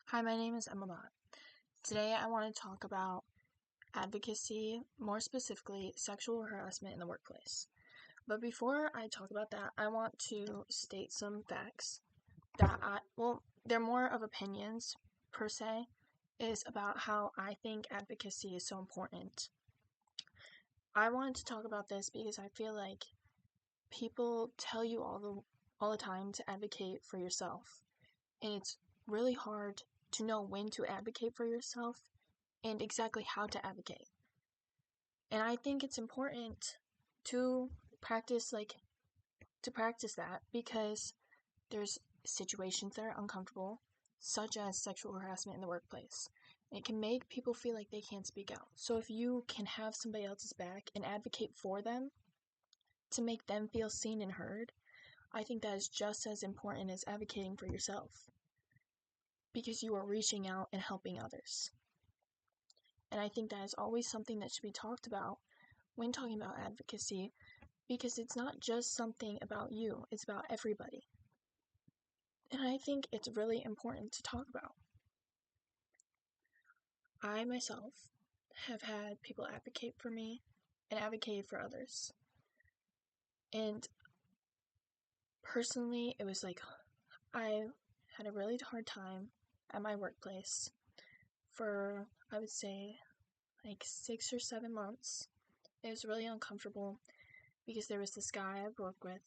Hi, my name is Emma Mott. Today I want to talk about advocacy, more specifically sexual harassment in the workplace. But before I talk about that, I want to state some facts that they're more of opinions per se, is about how I think advocacy is so important. I wanted to talk about this because I feel like people tell you all the time to advocate for yourself, and it's really hard to know when to advocate for yourself and exactly how to advocate. And I think it's important to practice that because there's situations that are uncomfortable, such as sexual harassment in the workplace. It can make people feel like they can't speak out. So if you can have somebody else's back and advocate for them to make them feel seen and heard, I think that is just as important as advocating for yourself because you are reaching out and helping others. And I think that is always something that should be talked about when talking about advocacy because it's not just something about you, it's about everybody. And I think it's really important to talk about. I myself have had people advocate for me and advocate for others. And personally, it was like I had a really hard time at my workplace for, I would say, like 6 or 7 months. It was really uncomfortable because there was this guy I worked with,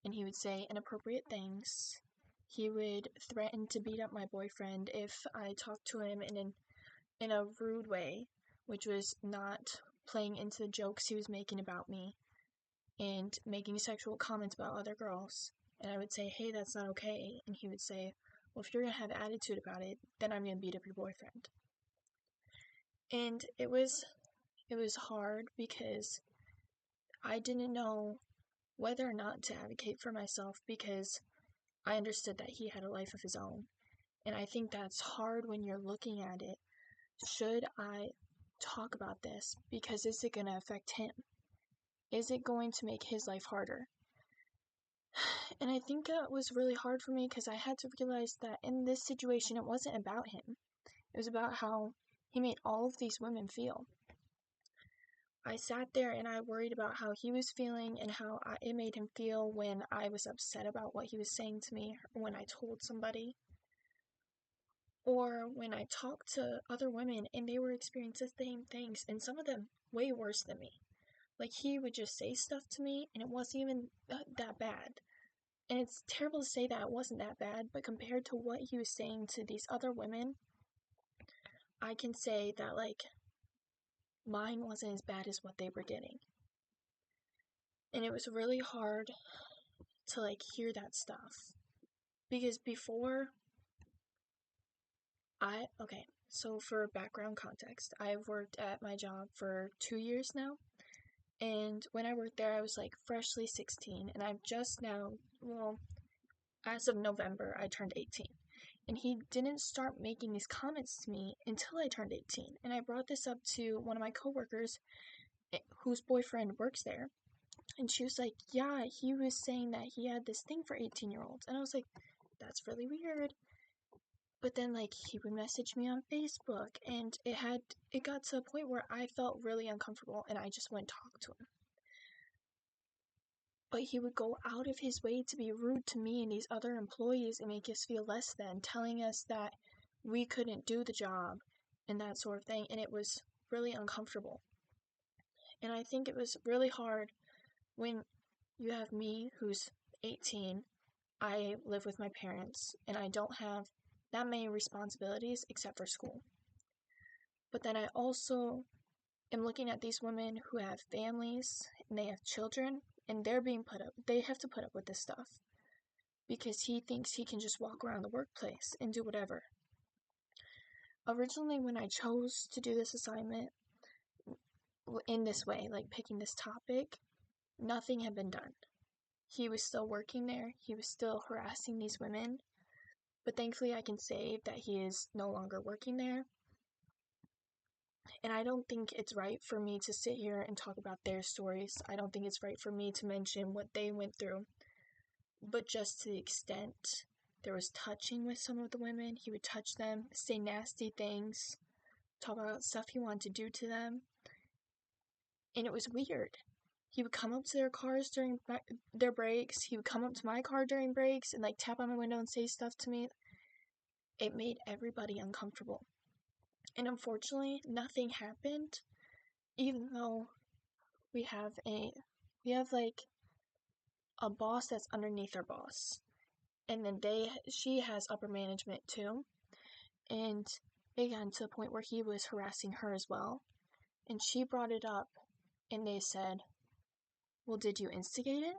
and he would say inappropriate things. He would threaten to beat up my boyfriend if I talked to him in a rude way, which was not playing into the jokes he was making about me and making sexual comments about other girls. And I would say, hey, that's not okay. And he would say, well, if you're going to have attitude about it, then I'm going to beat up your boyfriend. And it was hard because I didn't know whether or not to advocate for myself because I understood that he had a life of his own. And I think that's hard when you're looking at it. Should I talk about this? Because is it going to affect him? Is it going to make his life harder? And I think it was really hard for me because I had to realize that in this situation, it wasn't about him. It was about how he made all of these women feel. I sat there and I worried about how he was feeling and how it made him feel when I was upset about what he was saying to me, or when I told somebody, or when I talked to other women and they were experiencing the same things, and some of them way worse than me. Like, he would just say stuff to me and it wasn't even that bad. And it's terrible to say that it wasn't that bad, but compared to what he was saying to these other women, I can say that, like, mine wasn't as bad as what they were getting. And it was really hard to, like, hear that stuff. Because before, so for background context, I've worked at my job for 2 years now. And when I worked there, I was, like, freshly 16. And I've just now, as of November, I turned 18. And he didn't start making these comments to me until I turned 18. And I brought this up to one of my coworkers whose boyfriend works there. And she was like, yeah, he was saying that he had this thing for 18-year-olds. And I was like, that's really weird. But then, like, he would message me on Facebook, and it got to a point where I felt really uncomfortable, and I just went and talked to him. But he would go out of his way to be rude to me and these other employees and make us feel less than, telling us that we couldn't do the job and that sort of thing, and it was really uncomfortable. And I think it was really hard when you have me, who's 18, I live with my parents, and I don't have that many responsibilities except for school. But then I also am looking at these women who have families and they have children, and they have to put up with this stuff because he thinks he can just walk around the workplace and do whatever. Originally, when I chose to do this assignment in this way, like picking this topic, nothing had been done. He was still working there, he was still harassing these women, but thankfully I can say that he is no longer working there. And I don't think it's right for me to sit here and talk about their stories. I don't think it's right for me to mention what they went through. But just to the extent There was touching with some of the women. He would touch them, say nasty things, talk about stuff he wanted to do to them. And it was weird. He would come up to their cars during their breaks. He would come up to my car during breaks and like tap on my window and say stuff to me. It made everybody uncomfortable. And unfortunately, nothing happened, even though we have like a boss that's underneath our boss. And then she has upper management too. And it got to the point where he was harassing her as well. And she brought it up and they said, well, did you instigate it?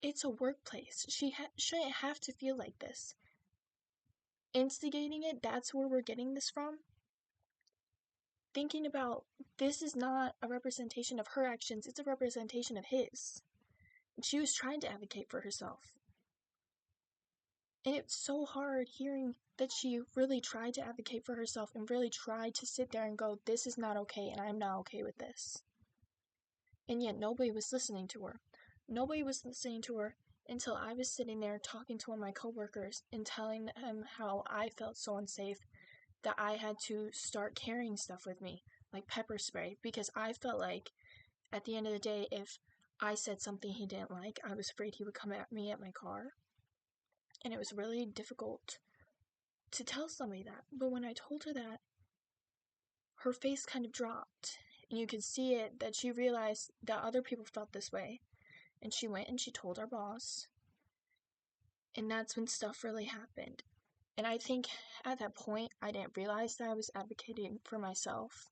It's a workplace. She shouldn't have to feel like this. Instigating it, that's where we're getting this from. Thinking about this is not a representation of her actions, it's a representation of his. And she was trying to advocate for herself. And it's so hard hearing that she really tried to advocate for herself and really tried to sit there and go, this is not okay and I'm not okay with this. And yet nobody was listening to her. Nobody was listening to her until I was sitting there talking to one of my coworkers and telling them how I felt so unsafe that I had to start carrying stuff with me, like pepper spray, because I felt like at the end of the day, if I said something he didn't like, I was afraid he would come at me at my car. And it was really difficult to tell somebody that. But when I told her that, her face kind of dropped. And you could see it that she realized that other people felt this way. And she went and she told our boss. And that's when stuff really happened. And I think at that point, I didn't realize that I was advocating for myself.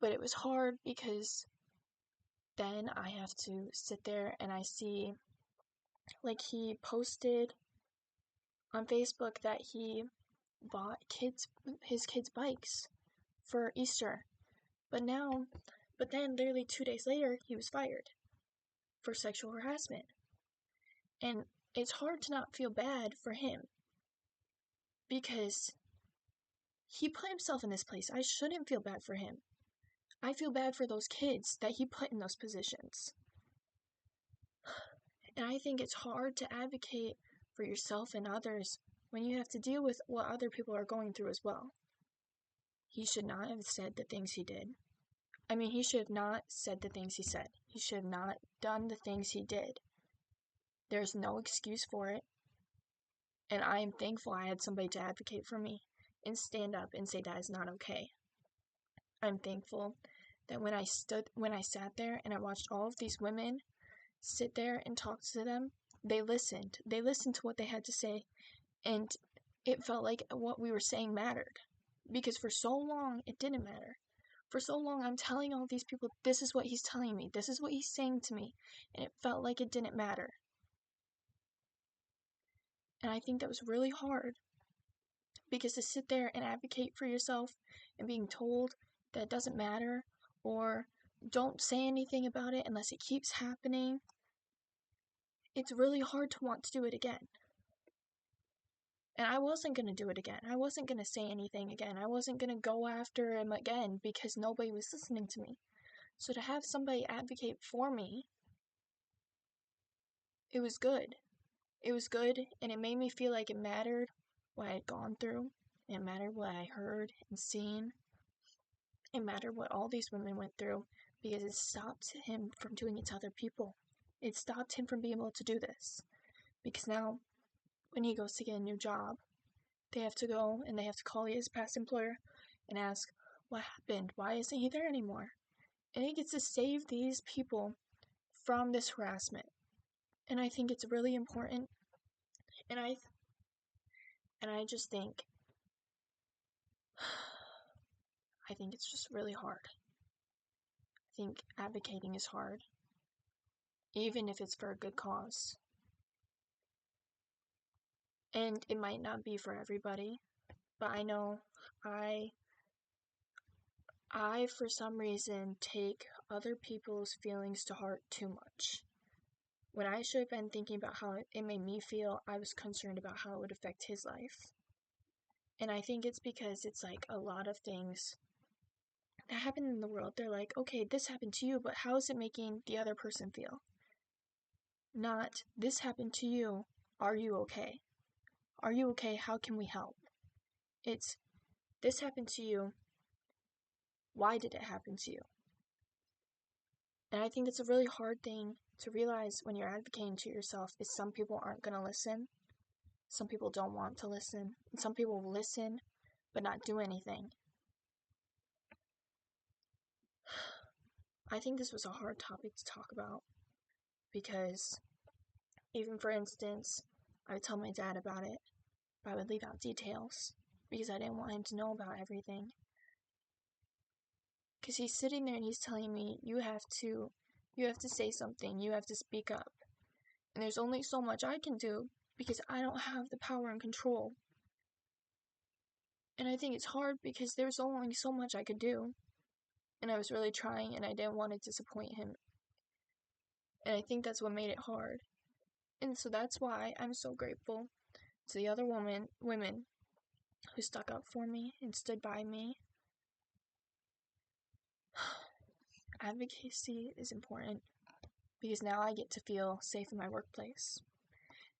But it was hard because then I have to sit there and I see, like, he posted on Facebook that he bought his kids' bikes for Easter. But then literally 2 days later, he was fired for sexual harassment. And it's hard to not feel bad for him because he put himself in this place. I shouldn't feel bad for him. I feel bad for those kids that he put in those positions. And I think it's hard to advocate for yourself and others when you have to deal with what other people are going through as well. He should not have said the things he did. I mean, he should have not said the things he said. He should have not done the things he did. There's no excuse for it. And I am thankful I had somebody to advocate for me and stand up and say that is not okay. I'm thankful that when I sat there and I watched all of these women sit there and talk to them, they listened. They listened to what they had to say, and it felt like what we were saying mattered. Because for so long, it didn't matter. For so long, I'm telling all these people, this is what he's telling me, this is what he's saying to me, and it felt like it didn't matter. And I think that was really hard, because to sit there and advocate for yourself and being told that it doesn't matter, or don't say anything about it unless it keeps happening, it's really hard to want to do it again. And I wasn't going to do it again. I wasn't going to say anything again. I wasn't going to go after him again because nobody was listening to me. So to have somebody advocate for me, it was good. It was good, and it made me feel like it mattered what I had gone through. It mattered what I heard and seen. It mattered what all these women went through, because it stopped him from doing it to other people. It stopped him from being able to do this. Because now, when he goes to get a new job, they have to go and they have to call his past employer and ask, what happened? Why isn't he there anymore? And he gets to save these people from this harassment. And I think it's really important. And I just think it's just really hard. I think advocating is hard, even if it's for a good cause. And it might not be for everybody, but I know I for some reason take other people's feelings to heart too much. When I should have been thinking about how it made me feel, I was concerned about how it would affect his life. And I think it's because it's like a lot of things that happened in the world, they're like, okay, this happened to you, but how is it making the other person feel? Not, this happened to you, are you okay? Are you okay? How can we help? It's, this happened to you, why did it happen to you? And I think that's a really hard thing to realize when you're advocating to yourself, is some people aren't going to listen. Some people don't want to listen. And some people will listen, but not do anything. I think this was a hard topic to talk about because even, for instance, I would tell my dad about it, but I would leave out details because I didn't want him to know about everything. Because he's sitting there and he's telling me, you have to say something, you have to speak up. And there's only so much I can do because I don't have the power and control. And I think it's hard because there's only so much I could do. And I was really trying and I didn't want to disappoint him. And I think that's what made it hard. And so that's why I'm so grateful to the other women who stuck up for me and stood by me. Advocacy is important because now I get to feel safe in my workplace.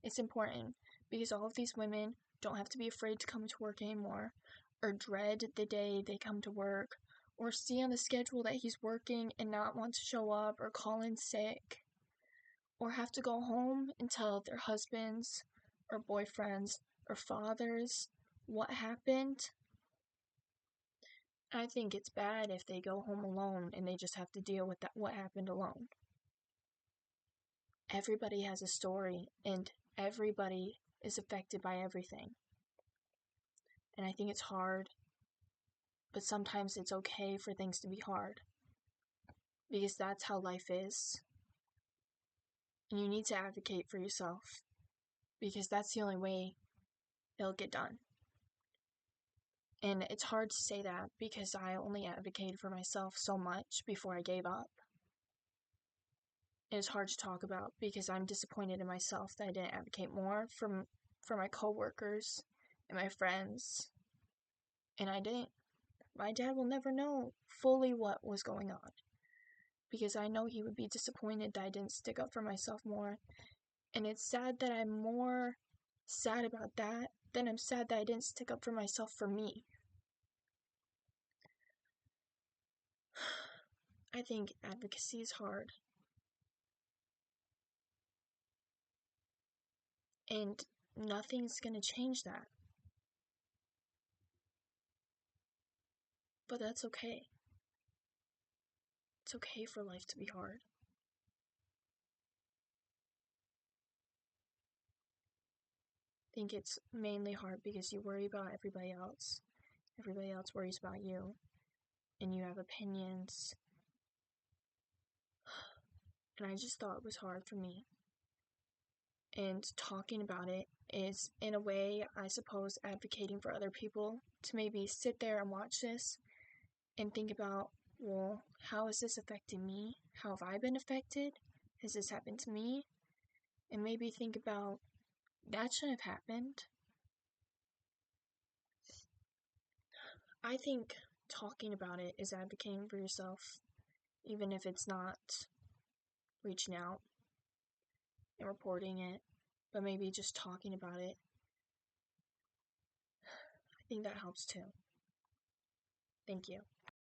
It's important because all of these women don't have to be afraid to come to work anymore, or dread the day they come to work, or see on the schedule that he's working and not want to show up or call in sick, or have to go home and tell their husbands or boyfriends or fathers what happened. I think it's bad if they go home alone and they just have to deal with what happened alone. Everybody has a story and everybody is affected by everything. And I think it's hard, but sometimes it's okay for things to be hard because that's how life is. And you need to advocate for yourself because that's the only way it'll get done. And it's hard to say that because I only advocated for myself so much before I gave up. And it's hard to talk about because I'm disappointed in myself that I didn't advocate more for my coworkers and my friends. And I didn't. My dad will never know fully what was going on because I know he would be disappointed that I didn't stick up for myself more. And it's sad that I'm more sad about that than I'm sad that I didn't stick up for myself for me. I think advocacy is hard. And nothing's gonna change that. But that's okay. It's okay for life to be hard. I think it's mainly hard because you worry about everybody else. Everybody else worries about you. And you have opinions. And I just thought it was hard for me. And talking about it is, in a way, I suppose, advocating for other people to maybe sit there and watch this and think about, well, how is this affecting me? How have I been affected? Has this happened to me? And maybe think about, that shouldn't have happened. I think talking about it is advocating for yourself, even if it's not reaching out and reporting it, but maybe just talking about it. I think that helps too. Thank you.